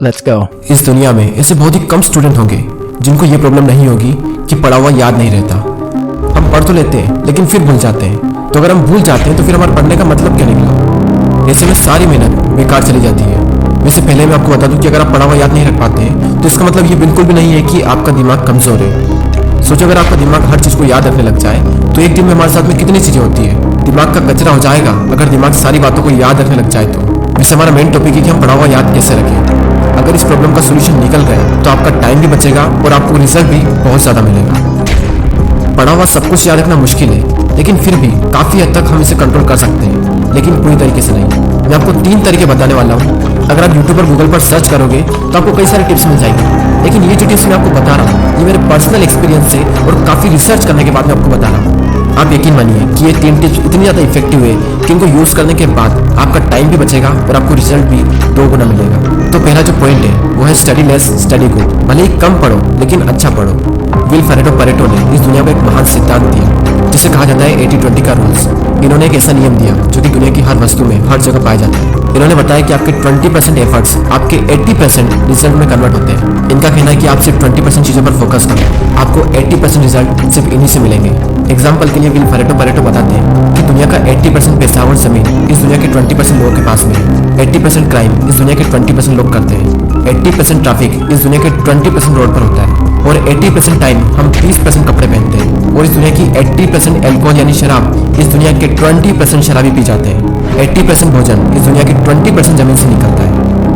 Let's go. इस दुनिया में ऐसे बहुत ही कम स्टूडेंट होंगे जिनको ये प्रॉब्लम नहीं होगी कि पढ़ा हुआ याद नहीं रहता। हम पढ़ तो लेते हैं लेकिन फिर भूल जाते हैं। तो अगर हम भूल जाते हैं तो फिर हमारे पढ़ने का मतलब क्या निकला? ऐसे में सारी मेहनत बेकार चली जाती है। वैसे पहले मैं आपको बता दूं कि अगर आप पढ़ा हुआ याद नहीं रख पाते हैं तो इसका मतलब ये बिल्कुल भी नहीं है कि आपका दिमाग कमजोर है। सोचो अगर आपका दिमाग हर चीज़ को याद रखने लग जाए तो एक दिन में हमारे साथ में कितनी चीज़ें होती है। दिमाग का कचरा हो जाएगा अगर दिमाग सारी बातों को याद रखने लग जाए तो। वैसे हमारा मेन टॉपिक है कि हम पढ़ा हुआ याद कैसे रखें। अगर इस प्रॉब्लम का सोल्यूशन निकल गया तो आपका टाइम भी बचेगा और आपको रिजल्ट भी बहुत ज़्यादा मिलेगा। पढ़ा हुआ सब कुछ याद रखना मुश्किल है लेकिन फिर भी काफ़ी हद तक हम इसे कंट्रोल कर सकते हैं, लेकिन पूरी तरीके से नहीं। मैं आपको 3 तरीके बताने वाला हूँ। अगर आप यूट्यूब पर गूगल पर सर्च करोगे तो आपको कई सारे टिप्स मिल जाएंगे, लेकिन ये जो टिप्स मैं आपको बता रहा हूँ ये मेरे पर्सनल एक्सपीरियंस से और काफ़ी रिसर्च करने के बाद मैं आपको बता रहा हूँ। आप यकीन मानिए कि ये 3 टिप्स इतनी ज़्यादा इफेक्टिव है कि इनको यूज़ करने के बाद आपका टाइम भी बचेगा और आपको रिजल्ट भी 2 गुना मिलेगा। तो पहला जो पॉइंट है वो है स्टडी लेस स्टडी गुड। भले ही कम पढ़ो लेकिन अच्छा पढ़ो। विल परेटो ने इस दुनिया में एक महान सिद्धांत दिया जिसे कहा जाता है 80-20 का रूल्स। इन्होंने एक ऐसा नियम दिया जो कि दुनिया की हर वस्तु में हर जगह पाया जाता है। इन्होंने बताया कि आपके 20% एफर्ट्स आपके 80% रिजल्ट में कन्वर्ट होते हैं। इनका कहना है कि आप सिर्फ 20% चीज़ों पर फोकस करो, आपको 80% रिजल्ट सिर्फ इन्हीं से मिलेंगे। एग्जाम्पल के लिए विल परेटो बताते हैं कि दुनिया का 80% पैसा और जमीन इस दुनिया के 20% लोगों के पास में है। 80% क्राइम इस दुनिया के 20% लोग करते हैं। 80% ट्रैफिक इस दुनिया के 20% रोड पर होता है और 80% टाइम हम 30% कपड़े पहनते हैं। और इस दुनिया की 80% एल्कोहल यानी शराब इस दुनिया के 20% शराबी पी जाते हैं। 80% भोजन इस दुनिया के 20% जमीन से निकलता है।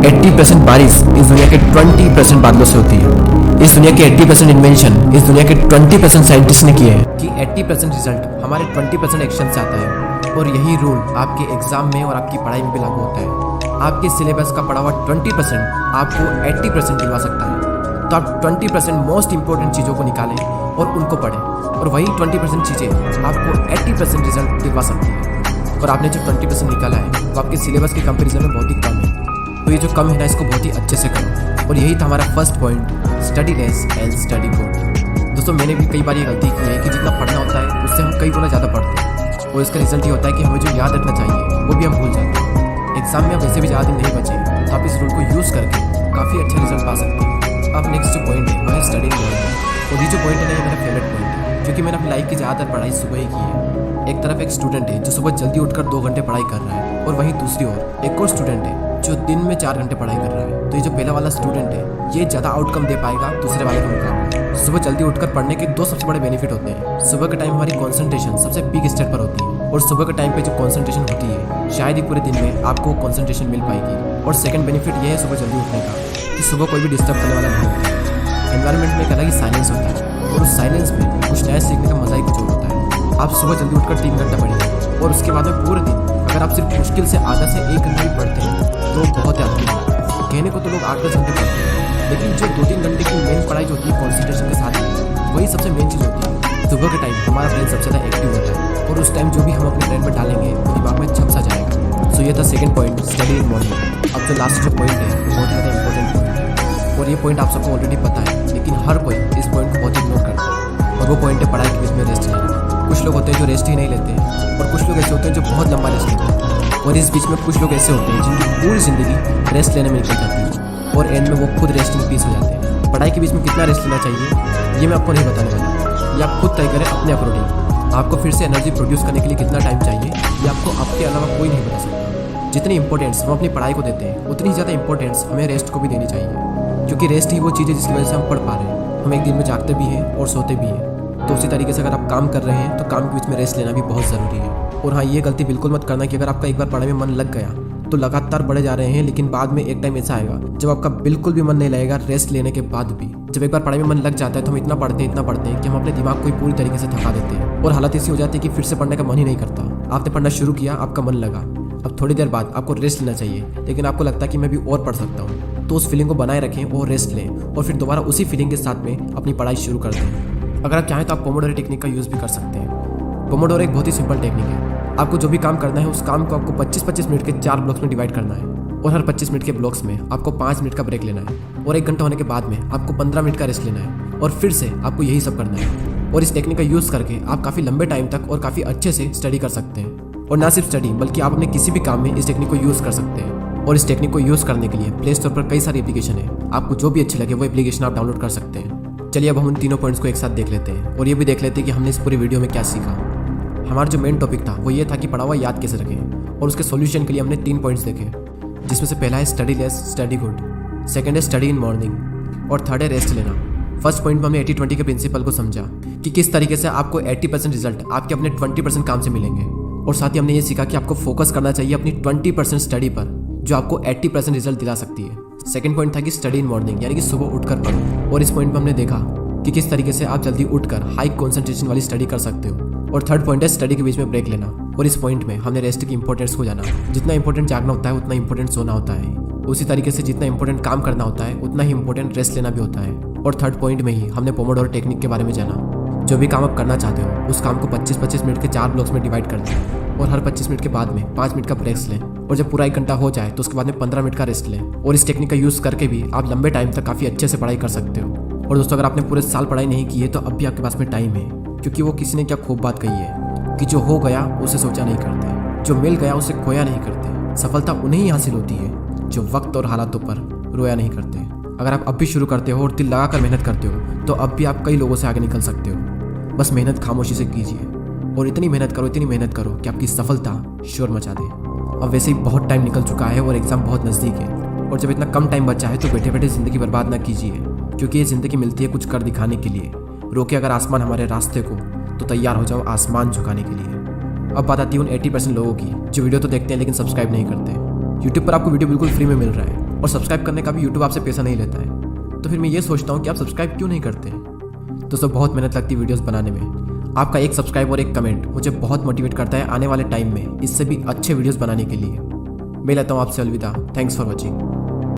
80% बारिश इस दुनिया के 20% बादलों से होती है। इस दुनिया के 80% इन्वेंशन इस दुनिया के 20% साइंटिस्ट ने किए हैं कि 80% रिजल्ट हमारे 20% एक्शन से आता है। और यही रूल आपके एग्जाम में और आपकी पढ़ाई में भी लागू होता है। आपके सिलेबस का पढ़ा हुआ 20% आपको 80% दिलवा सकता है। तो आप 20% मोस्ट इंपॉर्टेंट चीज़ों को निकालें और उनको पढ़ें, और वही 20% चीज़ें आपको 80% रिजल्ट दिलवा सकती है। और आपने जो 20% निकाला है वो आपके सिलेबस के कंपैरिजन में बहुत ही कम है। तो ये जो कम है ना, इसको बहुत ही अच्छे से करो। और यही था हमारा first point, study less and study good. दोस्तों मैंने भी कई बार ये गलती की है कि जितना पढ़ना होता है उससे हम कई गुना ज़्यादा पढ़ते हैं और इसका रिजल्ट ये होता है कि हमें जो याद रखना चाहिए वो भी हम भूल जाते हैं। एग्जाम में अब वैसे भी ज़्यादा दिन नहीं बचे तो आप इस रूल को यूज़ करके काफ़ी अच्छा रिजल्ट पा सकते हैं। अब नेक्स्ट जो पॉइंट है वो है स्टडी मॉर्निंग। और ये जो पॉइंट है ना, ये मेरा फेवरेट पॉइंट है क्योंकि मैंने अपनी लाइफ की ज़्यादातर पढ़ाई सुबह ही की है। एक तरफ एक स्टूडेंट है जो सुबह जल्दी उठकर 2 घंटे पढ़ाई कर रहा है, और वहीं दूसरी ओर एक और स्टूडेंट है जो दिन में 4 घंटे पढ़ाई कर रहा है। तो ये जो पहला वाला स्टूडेंट है ये ज़्यादा आउटकम दे पाएगा दूसरे वाले के मुकाबले। सुबह जल्दी उठकर पढ़ने के 2 सबसे बड़े बेनिफिट होते हैं। सुबह के टाइम हमारी कॉन्सेंट्रेशन सबसे पीक स्टेट पर होती है, और सुबह के टाइम पे जो कॉन्सेंट्रेशन होती है शायद ही पूरे दिन में आपको कॉन्सेंट्रेशन मिल पाएगी। और सेकंड बेनिफिट ये है सुबह जल्दी उठने का कि सुबह कोई भी डिस्टर्ब करने वाला नहीं होता है। एनवायरनमेंट में एक अलग ही साइलेंस होता है और उस साइलेंस में कुछ नया सीखने का मजा ही कुछ और होता है। आप सुबह जल्दी उठकर 3 घंटा पढ़िए और उसके बाद में पूरे दिन अगर आप सिर्फ मुश्किल से आधा से 1 घंटा भी पढ़ते हैं तो बहुत है आपके लिए। कहने को तो लोग 8-10 घंटे पढ़ते हैं, लेकिन जो 2-3 घंटे की मेन पढ़ाई जो होती है कॉन्सेंट्रेशन के साथ वही सबसे मेन चीज़ होती है। सुबह के टाइम हमारा ब्रेन सबसे ज़्यादा एक्टिव होता है और उस टाइम जो भी हम अपने ब्रेन में डालेंगे वो दिमाग में छप सा जाएगा। सो ये था second point, study in morning. अब जो लास्ट जो पॉइंट है बहुत ज़्यादा इंपॉर्टेंट पॉइंट है और ये पॉइंट आप सबको ऑलरेडी पता है, लेकिन हर कोई इस पॉइंट को बहुत इग्नोर करता है। और वो पॉइंट है पढ़ाई के बीच में रेस्ट लेना। कुछ लोग होते हैं जो रेस्ट ही नहीं लेते हैं और कुछ लोग ऐसे होते हैं जो बहुत लंबा रेस्ट लेते हैं, और इस बीच में कुछ लोग ऐसे होते हैं जिनकी पूरी ज़िंदगी रेस्ट लेने में निकल जाती है और एंड में वो खुद रेस्ट इन पीस हो जाते हैं। पढ़ाई के बीच में कितना रेस्ट लेना चाहिए ये मैं आपको नहीं बताने वाला, ये आप खुद तय करें अपने अकॉर्डिंग। आपको फिर से एनर्जी प्रोड्यूस करने के लिए कितना टाइम चाहिए ये आपको आपके अलावा कोई नहीं बता सकता। जितनी इंपॉर्टेंस हम अपनी पढ़ाई को देते हैं उतनी ज़्यादा इंपॉर्टेंस हमें रेस्ट को भी देनी चाहिए, क्योंकि रेस्ट ही वो चीज़ है जिसकी वजह से हम पढ़ पा रहे हैं। हम एक दिन में जागते भी हैं और सोते भी हैं। तो उसी तरीके से अगर आप काम कर रहे हैं तो काम के बीच में रेस्ट लेना भी बहुत ज़रूरी है। और हाँ, ये गलती बिल्कुल मत करना कि अगर आपका एक बार पढ़ाई में मन लग गया तो लगातार बढ़े जा रहे हैं, लेकिन बाद में एक टाइम ऐसा आएगा जब आपका बिल्कुल भी मन नहीं लगेगा रेस्ट लेने के बाद भी। जब एक बार पढ़ाई में मन लग जाता है तो हम इतना पढ़ते हैं कि हम अपने दिमाग को ही पूरी तरीके से थका देते हैं और हालत ऐसी हो जाती है कि फिर से पढ़ने का मन ही नहीं करता। आपने पढ़ना शुरू किया, आपका मन लगा, अब थोड़ी देर बाद आपको रेस्ट लेना चाहिए, लेकिन आपको लगता है कि मैं भी और पढ़ सकता हूँ। तो उस फीलिंग को बनाए रखें और रेस्ट लें और फिर दोबारा उसी फीलिंग के साथ में अपनी पढ़ाई शुरू कर दें। अगर आप चाहें तो आप पोमोडोरो टेक्निक का यूज़ भी कर सकते हैं। पोमोडोरो एक बहुत ही सिंपल टेक्निक है। आपको जो भी काम करना है उस काम को आपको 25-25 मिनट के 4 ब्लॉक्स में डिवाइड करना है, और हर 25 मिनट के ब्लॉक्स में आपको 5 मिनट का ब्रेक लेना है, और 1 घंटा होने के बाद में आपको 15 मिनट का रेस्ट लेना है, और फिर से आपको यही सब करना है। और इस टेक्निक का यूज़ करके आप काफ़ी लंबे टाइम तक और काफ़ी अच्छे से स्टडी कर सकते हैं। और ना सिर्फ स्टडी बल्कि आप अपने किसी भी काम में इस टेक्निक को यूज़ कर सकते हैं। और इस टेक्निक को यूज़ करने के लिए प्ले स्टोर पर कई सारी एप्लीकेशन है। आपको जो भी अच्छी लगे वो एप्लीकेशन आप डाउनलोड कर सकते हैं। चलिए अब हम उन तीनों पॉइंट्स को एक साथ देख लेते हैं और ये भी देख लेते हैं कि हमने इस पूरी वीडियो में क्या सीखा। हमारा जो मेन टॉपिक था वो ये था कि पढ़ा हुआ याद कैसे रखें, और उसके सॉल्यूशन के लिए हमने 3 पॉइंट्स देखे, जिसमें से पहला है study less study good, second है स्टडी इन मॉर्निंग और थर्ड है रेस्ट लेना। फर्स्ट पॉइंट में हमने 80-20 के प्रिंसिपल को समझा कि किस तरीके से आपको 80% रिजल्ट आपके अपने 20% काम से मिलेंगे, और साथ ही हमने ये सीखा कि आपको फोकस करना चाहिए अपनी 20% स्टडी पर जो आपको 80% रिजल्ट दिला सकती है। सेकंड पॉइंट था कि स्टडी इन मॉर्निंग, यानी कि सुबह उठकर पढ़ो, और इस पॉइंट में हमने देखा कि किस तरीके से आप जल्दी उठकर हाई कॉन्सेंट्रेशन वाली स्टडी कर सकते हो। और थर्ड पॉइंट है स्टडी के बीच में ब्रेक लेना, और इस पॉइंट में हमने रेस्ट की इंपॉर्टेंस को जाना। जितना इंपॉर्टेंट जागना होता है उतना इंपॉर्टेंट सोना होता है, उसी तरीके से जितना इंपॉर्टेंट काम करना होता है उतना ही इंपॉर्टेंट रेस्ट लेना भी होता है। और थर्ड पॉइंट में ही हमने पोमोडोरो टेक्निक के बारे में जाना। जो भी काम आप करना चाहते हो उस काम को 25-25 मिनट के 4 ब्लॉक्स में डिवाइड कर दें, और हर 25 मिनट के बाद में 5 मिनट का ब्रेक्स लें, और जब पूरा 1 घंटा हो जाए तो उसके बाद में 15 मिनट का रेस्ट लें। और इस टेक्निक का यूज़ करके भी आप लंबे टाइम तक काफ़ी अच्छे से पढ़ाई कर सकते हो। और दोस्तों, अगर आपने पूरे साल पढ़ाई नहीं की है तो अब भी आपके पास में टाइम है, क्योंकि वो किसी ने क्या खूब बात कही है कि जो हो गया उसे सोचा नहीं करते, जो मिल गया उसे खोया नहीं करते। सफलता उन्हें ही हासिल होती है जो वक्त और हालातों पर रोया नहीं करते। अगर आप अब भी शुरू करते हो और दिल लगाकर मेहनत करते हो तो अब भी आप कई लोगों से आगे निकल सकते हो। बस मेहनत खामोशी से कीजिए, और इतनी मेहनत करो कि आपकी सफलता शोर मचा दे। अब वैसे ही बहुत टाइम निकल चुका है और एग्ज़ाम बहुत नज़दीक है, और जब इतना कम टाइम बचा है तो बैठे बैठे ज़िंदगी बर्बाद ना कीजिए, क्योंकि ये ज़िंदगी मिलती है कुछ कर दिखाने के लिए। रोके अगर आसमान हमारे रास्ते को तो तैयार हो जाओ आसमान झुकाने के लिए। अब बात आती है उन 80% लोगों की जो वीडियो तो देखते हैं लेकिन सब्सक्राइब नहीं करते। यूट्यूब पर आपको वीडियो बिल्कुल फ्री में मिल रहा है, और सब्सक्राइब करने का भी यूट्यूब आपसे पैसा नहीं लेता है। तो फिर मैं ये सोचता हूँ कि आप सब्सक्राइब क्यों नहीं करते। दोस्तों, बहुत मेहनत लगती है वीडियोस बनाने में। आपका एक सब्सक्राइब और एक कमेंट मुझे बहुत मोटिवेट करता है आने वाले टाइम में इससे भी अच्छे वीडियोस बनाने के लिए। मैं लेता हूँ आपसे अलविदा। Thanks for watching.